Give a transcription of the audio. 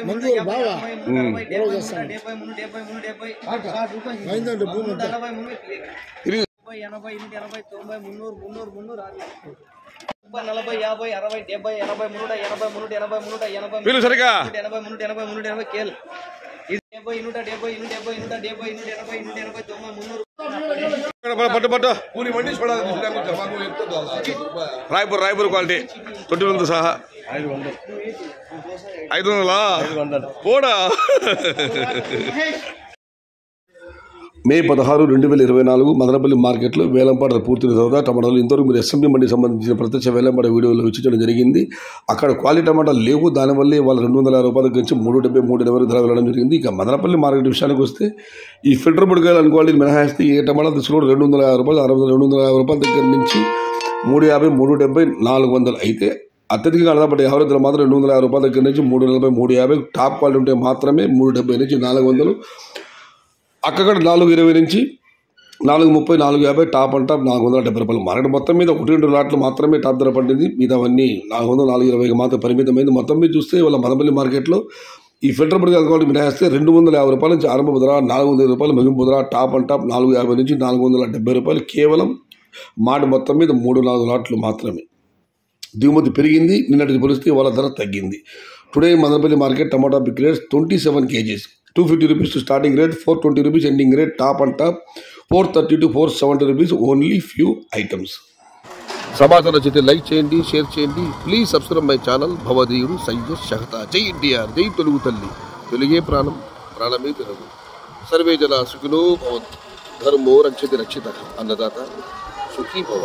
మంజూరు బావా అయిందండి భూమి అంతా 80 180 90 300 40 50 60 70 80 180 సరిగా 80 కేల్ రాయపూర్ క్వాలిటీ తొట్టినంత సహా 500 పోడా. మే 16, 2024 మదనపల్లి మార్కెట్లో వేలంపాట పూర్తి తర్వాత టమాటాలు ఇంతవరకు మీరు ఎస్ఎండి మండికి సంబంధించిన ప్రత్యక్ష వేలంపాట వీడియోలో వీక్షించడం జరిగింది. అక్కడ క్వాలిటీ టమాటాలు లేవు, దానివల్లే వాళ్ళు 250 రూపాయల దగ్గర నుంచి 370, 380 ధర వెళ్ళడం జరిగింది. ఇక మదనపల్లి మార్కెట్ విషయానికి వస్తే ఈ ఫిల్టర్ బుడకాయలు అనుకోవాలి మినహాయిస్తే ఏ టమాటాలు తీసుకుని 250 రూపాయలు, 60, 250 రూపాయల దగ్గర నుంచి 350, 370, 400 అయితే అత్యధికంగా అడగబడ్డ ఎవరైతే మాత్రం 250 రూపాయల దగ్గర నుంచి 340, 350 టాప్ క్వాలిటీ ఉంటే మాత్రమే 370 నుంచి 400, అక్కడ 420 నుంచి 430, 450 టాప్ అండ్ టాప్ 470 రూపాయలు. మార్కెట్ మొత్తం మీద 1-2 లాట్లు మాత్రమే టాప్ ధర పడింది, మిగతావన్నీ 400, 420 మాత్రం పరిమితమైంది. మొత్తం మీద చూస్తే వాళ్ళ మదనపల్లి మార్కెట్లో ఈ ఫిల్టర్ బుడకాయలు క్వాలిటీ మినహాయిస్తే 250 రూపాయల నుంచి ఆరంభ ధర, 400 రూపాయలు ముగింపు ధర, టాప్ అండ్ టాప్ 450 నుంచి 470 రూపాయలు. కేవలం మాట మొత్తం మీద 3-4 లాట్లు మాత్రమే. దిగుమతి పెరిగింది, నిన్నటికి పోలిస్తే వాళ్ళ ధర తగ్గింది. Today Madanapalle market tomato big rates 27 kgs 250 rupees to starting rate, 420 rupees ending rate, top and top 430 to 470 rupees, only few items. సమాచారం నచ్చితే లైక్ చేయండి, షేర్ చేయండి. ప్లీజ్ సబ్స్క్రైబ్ మై ఛానల్ భవదీయుడు సయ్యద్ షహతా. జై ఎన్టీఆర్, జై తెలుగు తల్లి, తెలుగే ప్రాణం, ప్రాణమే తెలుగు. సర్వే జన సుఖినో భవంతు, ధర్మో రక్షతి రక్షిత, అన్నదాత సుఖీ భవ.